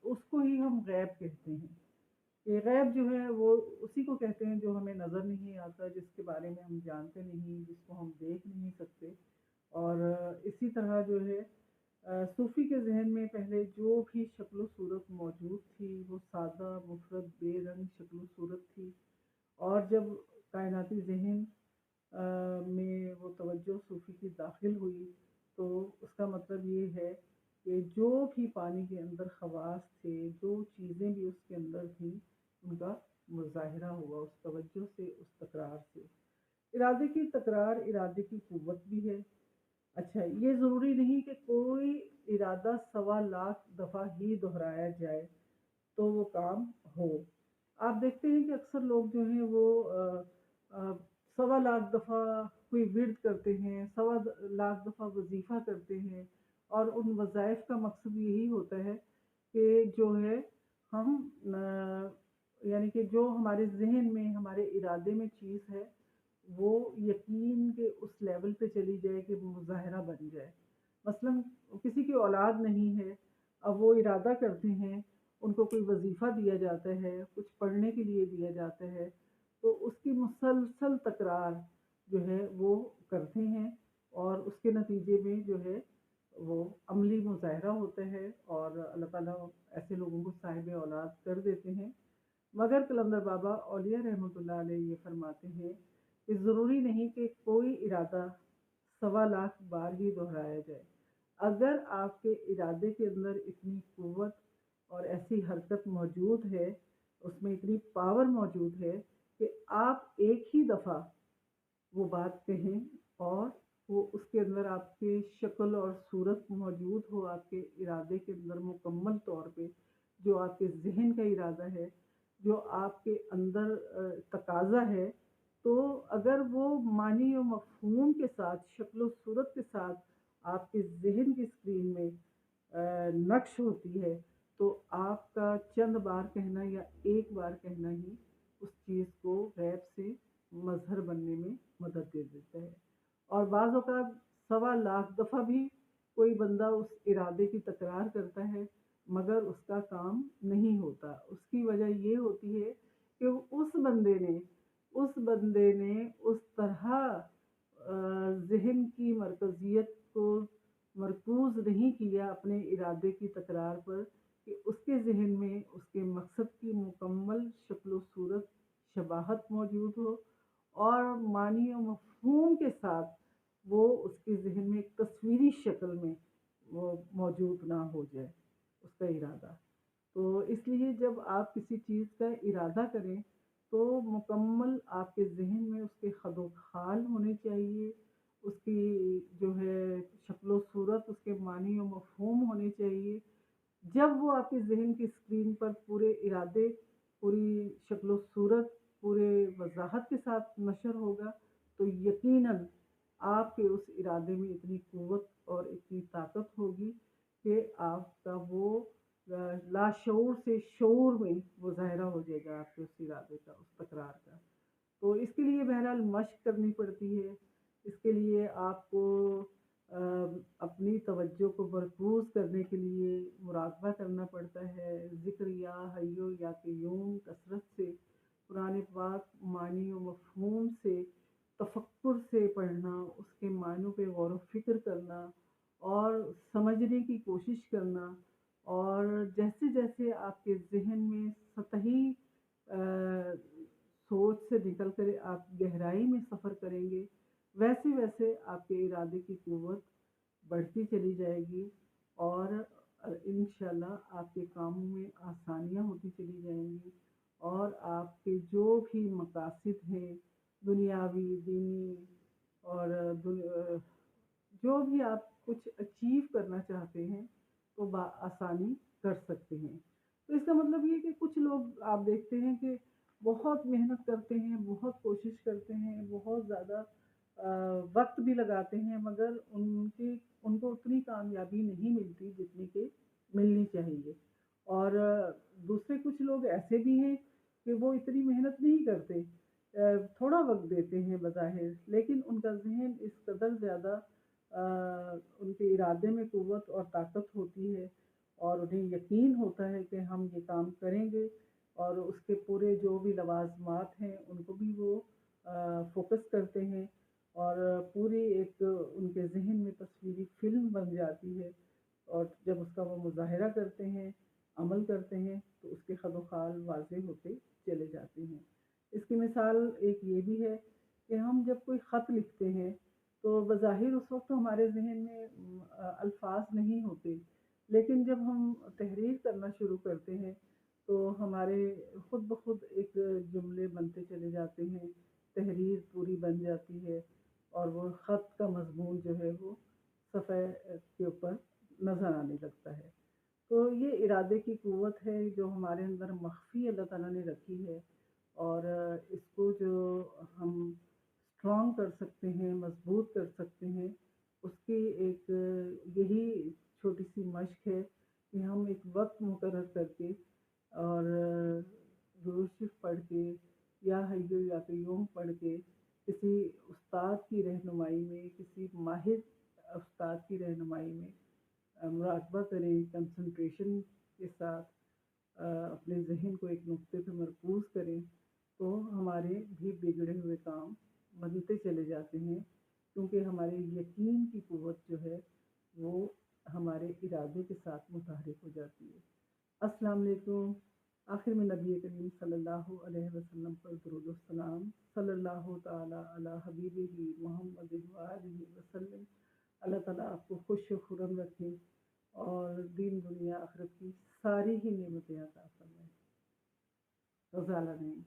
उसको ही हम गैब कहते हैं। ये गैब जो है वो उसी को कहते हैं जो हमें नज़र नहीं आता, जिसके बारे में हम जानते नहीं, जिसको हम देख नहीं सकते। और इसी तरह जो है सूफ़ी के ज़हन में पहले जो भी शक्ल सूरत मौजूद थी, वो सादा, मुफ़रद, बेरंग शक्ल सूरत थी। और जब कायनाती ज़हन में वो तवज्जो सूफ़ी की दाखिल हुई, तो उसका मतलब ये है कि जो भी पानी के अंदर ख़वास थे, जो चीज़ें भी उसके अंदर थीं, उनका मुज़ाहिरा हुआ उस तवज्जो से, उस तकरार से। इरादे की तकरार इरादे की क़ुव्वत भी है। अच्छा, ये ज़रूरी नहीं कि कोई इरादा सवा लाख दफ़ा ही दोहराया जाए तो वो काम हो। आप देखते हैं कि अक्सर लोग जो हैं वो अ, सवा लाख दफ़ा कोई विर्द करते हैं, सवा लाख दफ़ा वज़ीफ़ा करते हैं, और उन वज़ाइफ़ का मकसद यही होता है कि जो है हम यानी कि जो हमारे ज़हन में, हमारे इरादे में चीज़ है, वो यकीन के उस लेवल पे चली जाए कि वो मुज़ाहिरा बन जाए। मसलन किसी की औलाद नहीं है, अब वो इरादा करते हैं, उनको कोई वज़ीफ़ा दिया जाता है, कुछ पढ़ने के लिए दिया जाता है, तो उसकी मुसलसल तकरार जो है वो करते हैं, और उसके नतीजे में जो है वो अमली मुज़ाहिरा होता है, और अल्लाह ताला ऐसे लोगों को साहिब औलाद कर देते हैं। मगर कलंदर बाबा औलिया रहमतुल्लाह अलैह ये फरमाते हैं कि ज़रूरी नहीं कि कोई इरादा सवा लाख बार ही दोहराया जाए। अगर आपके इरादे के अंदर इतनी क़ुव्वत और ऐसी हरकत मौजूद है, उसमें इतनी पावर मौजूद है कि आप एक ही दफ़ा वो बात कहें, और वो उसके अंदर आपके शक्ल और सूरत मौजूद हो, आपके इरादे के अंदर मुकम्मल तौर पे, जो आपके ज़हन का इरादा है, जो आपके अंदर तकाज़ा है, तो अगर वो मानी और मफ़हूम के साथ, शक्ल और सूरत के साथ आपके ज़हन की स्क्रीन में नक्श होती है, तो आपका चंद बार कहना या एक बार कहना ही उस चीज़ को गैब से मज़हर बनने में मदद दे देता है। और बाज़ औक़ात सवा लाख दफ़ा भी कोई बंदा उस इरादे की तकरार करता है, मगर उसका काम नहीं होता। उसकी वजह ये होती है कि उस बंदे ने उस तरह ज़हन की मरकज़ियत को मरकूज़ नहीं किया अपने इरादे की तकरार पर, कि उसके ज़हन में उसके मकसद की मुकम्मल शक्ल सूरत शबाहत मौजूद हो, और मानी और मफ़हूम के साथ वो उसके ज़हन में एक तस्वीरी शक्ल में वो मौजूद ना हो जाए, उसका इरादा। तो इसलिए जब आप किसी चीज़ का इरादा करें, तो मुकम्मल आपके ज़हन में उसके खदो-ख़ाल होने चाहिए, उसकी जो है शक्ल-ओ-सूरत, उसके मानी और मफ़हूम होने चाहिए। जब वो आपके ज़हन की स्क्रीन पर पूरे इरादे, पूरी शक्ल-ओ-सूरत, पूरे वज़ाहत के साथ नशर होगा, तो यकीनन आपके उस इरादे में इतनी क़ुव्वत और इतनी ताकत होगी कि आपका वो लाशऊर से शऊर में मुज़ाहिरा हो जाएगा आपके उस इरादे का, उस तकरार का। तो इसके लिए बहरहाल मशक़ करनी पड़ती है। इसके लिए आपको अ, अपनी तवज्जो को मरकूज़ करने के लिए मुराक़बा करना पड़ता है। ज़िक्र या हय्यो या क़य्यूम कसरत से, कुरान पाक मानी व मफ़हूम से, तफ़क्कुर से पढ़ना, उसके मानों पे गौर व फ़िक्र करना और समझने की कोशिश करना। और जैसे-जैसे आपके ज़हन में सतही अ, सोच से निकल कर आप गहराई में सफ़र करेंगे, वैसे-वैसे आपके इरादे की क़ुव्वत बढ़ती चली जाएगी, और इंशाअल्लाह आपके कामों में आसानियाँ होती चली जाएँगी, और आपके जो भी मकासद हैं, दुनियावी, दीनी, और जो भी आप कुछ अचीव करना चाहते हैं, तो आसानी कर सकते हैं। तो इसका मतलब ये है कि कुछ लोग आप देखते हैं कि बहुत मेहनत करते हैं, बहुत कोशिश करते हैं, बहुत ज़्यादा वक़्त भी लगाते हैं, मगर उनको उतनी कामयाबी नहीं मिलती जितनी कि मिलनी चाहिए। और दूसरे कुछ लोग ऐसे भी हैं कि वो इतनी मेहनत नहीं करते, थोड़ा वक़्त देते हैं बज़ाहिर, लेकिन उनका ज़हन इस कदर ज़्यादा उनके इरादे में क़ुव्वत और ताकत होती है, اور انہیں یقین ہوتا ہے کہ ہم یہ کام کریں گے، اور اس کے پورے جو بھی لوازمات ہیں ان کو بھی وہ فوکس کرتے ہیں، اور پوری ایک ان کے ذہن میں تصویری فلم بن جاتی ہے، اور جب اس کا وہ مظاہرہ کرتے ہیں، عمل کرتے ہیں، تو اس کے خد و خال واضح ہوتے چلے جاتے ہیں۔ اس کی مثال ایک یہ بھی ہے کہ ہم جب کوئی خط لکھتے ہیں تو بظاہر اس وقت ہمارے ذہن میں الفاظ نہیں ہوتے، لیکن جب ہم تحریر کرنا شروع کرتے ہیں تو ہمارے خود بخود ایک جملے بنتے چلے جاتے ہیں، تحریر پوری بن جاتی ہے، اور وہ خط کا مضمون جو ہے وہ صفحے کے اوپر نظر آنے لگتا ہے۔ تو یہ ارادے کی قوت ہے جو ہمارے اندر مخفی اللہ تعالیٰ نے رکھی ہے، اور اس کو جو ہم اسٹرانگ کر سکتے ہیں، مضبوط کر سکتے ہیں، اس کی ایک یہی چھوٹی سی مشق ہے کہ ہم ایک وقت مقرر کر کے، اور درود شریف پڑھ کے یا حی یا قیوم پڑھ کے، کسی استاد کی رہنمائی میں، کسی ماہر استاد کی رہنمائی میں مراقبہ کریں، کنسنٹریشن کے ساتھ اپنے ذہن کو ایک نقطے پہ مرکوز کریں، تو ہمارے بھی بگڑے ہوئے کام بنتے چلے جاتے ہیں، کیونکہ ہمارے یقین کی قوت جو ہے وہ ہمارے ارادے کے ساتھ متحرک ہو جاتی ہے۔ السلام علیکم۔ آخر میں نبی کریم صلی اللہ علیہ وسلم پر درود و السلام، صلی اللہ تعالی علی حبیبہ محمد وآلہ وسلم۔ اللہ تعالیٰ آپ کو خوش و خرم رکھے، اور دین دنیا آخرت کی ساری ہی نعمتیں عطا فرمائے۔ رضا نہیں